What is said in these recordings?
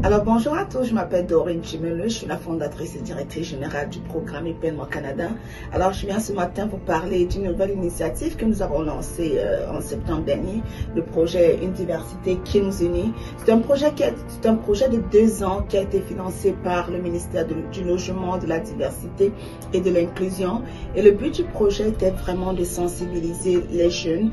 Alors bonjour à tous, je m'appelle Dorine Chimeleux, je suis la fondatrice et directrice générale du programme Épanouissement Canada. Alors je viens ce matin pour parler d'une nouvelle initiative que nous avons lancée en septembre dernier, le projet Une diversité qui nous unit. C'est un projet de 2 ans qui a été financé par le ministère du Logement, de la Diversité et de l'Inclusion. Et le but du projet était vraiment de sensibiliser les jeunes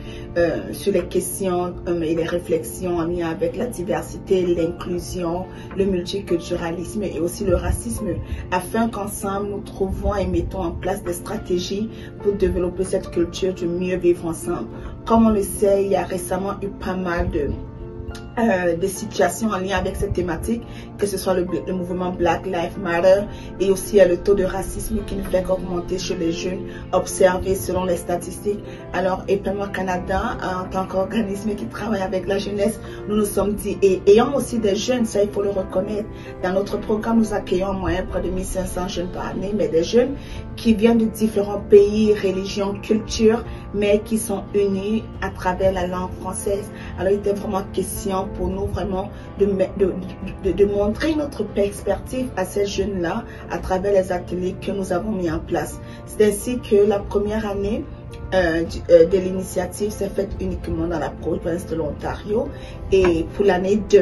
sur les questions et les réflexions en lien avec la diversité, l'inclusion, le multiculturalisme et aussi le racisme, afin qu'ensemble nous trouvons et mettons en place des stratégies pour développer cette culture du mieux vivre ensemble. Comme on le sait, il y a récemment eu pas mal de situations en lien avec cette thématique, que ce soit le mouvement Black Lives Matter et aussi le taux de racisme qui ne fait qu'augmenter chez les jeunes observés selon les statistiques. Alors Épanouissement Canada, en tant qu'organisme qui travaille avec la jeunesse, nous nous sommes dit, et ayant aussi des jeunes, ça il faut le reconnaître, dans notre programme nous accueillons en moyenne près de 1500 jeunes par année, mais des jeunes qui viennent de différents pays, religions, cultures, mais qui sont unis à travers la langue française. Alors il était vraiment question pour nous vraiment de montrer notre perspective à ces jeunes-là à travers les ateliers que nous avons mis en place. C'est ainsi que la première année de l'initiative s'est faite uniquement dans la province de l'Ontario, et pour l'année 2,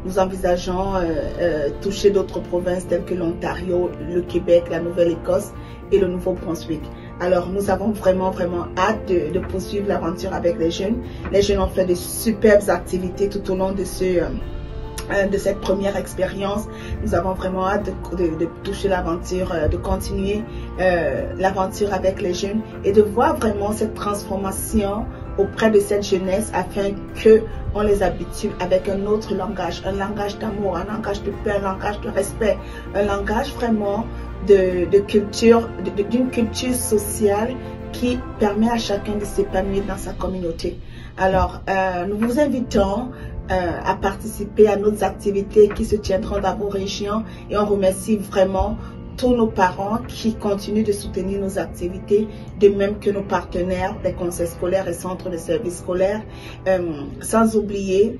nous envisageons toucher d'autres provinces telles que l'Ontario, le Québec, la Nouvelle-Écosse et le Nouveau-Brunswick. Alors nous avons vraiment hâte de poursuivre l'aventure avec les jeunes. Les jeunes ont fait de superbes activités tout au long de cette première expérience. Nous avons vraiment hâte de toucher l'aventure, de continuer l'aventure avec les jeunes et de voir vraiment cette transformation auprès de cette jeunesse, afin que on les habitue avec un autre langage, un langage d'amour, un langage de paix, un langage de respect, un langage vraiment d'une culture sociale qui permet à chacun de s'épanouir dans sa communauté. Alors, nous vous invitons à participer à nos activités qui se tiendront dans vos régions, et on remercie vraiment tous nos parents qui continuent de soutenir nos activités, de même que nos partenaires des conseils scolaires et centres de services scolaires, sans oublier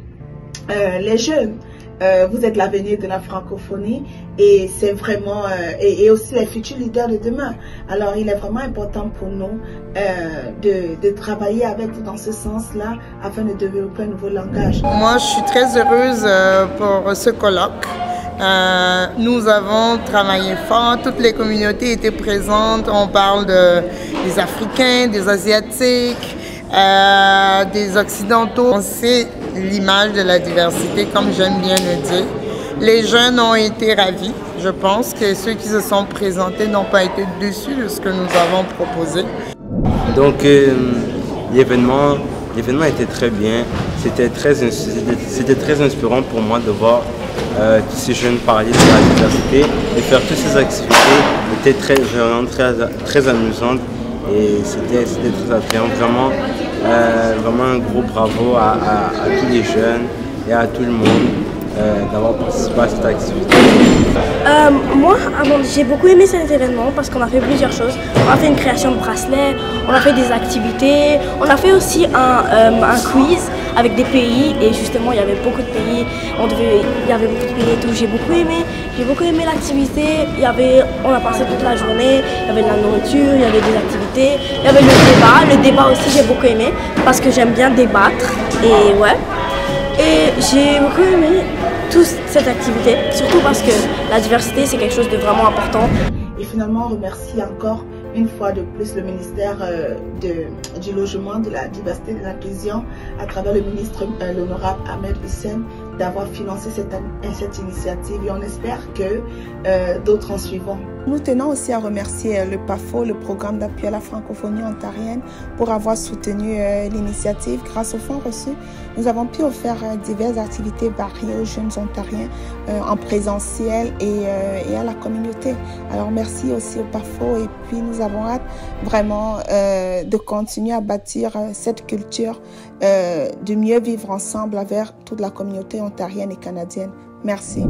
les jeunes. Vous êtes l'avenir de la francophonie, et c'est vraiment et aussi les futurs leaders de demain. Alors il est vraiment important pour nous de travailler avec vous dans ce sens-là, afin de développer un nouveau langage. Moi je suis très heureuse pour ce colloque. Nous avons travaillé fort, toutes les communautés étaient présentes. On parle des Africains, des Asiatiques, des Occidentaux. C'est l'image de la diversité, comme j'aime bien le dire. Les jeunes ont été ravis. Je pense que ceux qui se sont présentés n'ont pas été déçus de ce que nous avons proposé. Donc l'événement était très bien. C'était très inspirant pour moi de voir tous ces jeunes parler de la diversité et faire toutes ces activités. C'était très amusant, et c'était très attrayant. Vraiment un gros bravo à tous les jeunes et à tout le monde d'avoir participé à cette activité. Moi, j'ai beaucoup aimé cet événement parce qu'on a fait plusieurs choses. On a fait une création de bracelets, on a fait des activités, on a fait aussi un quiz avec des pays, et justement il y avait beaucoup de pays, il y avait beaucoup de pays et tout. J'ai beaucoup aimé l'activité. On a passé toute la journée, il y avait de la nourriture, il y avait des activités, il y avait le débat aussi, j'ai beaucoup aimé parce que j'aime bien débattre, et ouais. Et j'ai beaucoup aimé toute cette activité, surtout parce que la diversité c'est quelque chose de vraiment important. Et finalement, on remercie encore une fois de plus le ministère du Logement, de la Diversité et de l'Inclusion, à travers le ministre, l'honorable Ahmed Hussein, d'avoir financé cette initiative, et on espère que d'autres en suivront. Nous tenons aussi à remercier le PAFO, le programme d'appui à la francophonie ontarienne, pour avoir soutenu l'initiative. Grâce aux fonds reçus, nous avons pu offrir diverses activités variées aux jeunes ontariens en présentiel et à la communauté. Alors merci aussi au PAFO, et puis nous avons hâte vraiment de continuer à bâtir cette culture de mieux vivre ensemble avec toute la communauté ontarienne et canadienne. Merci.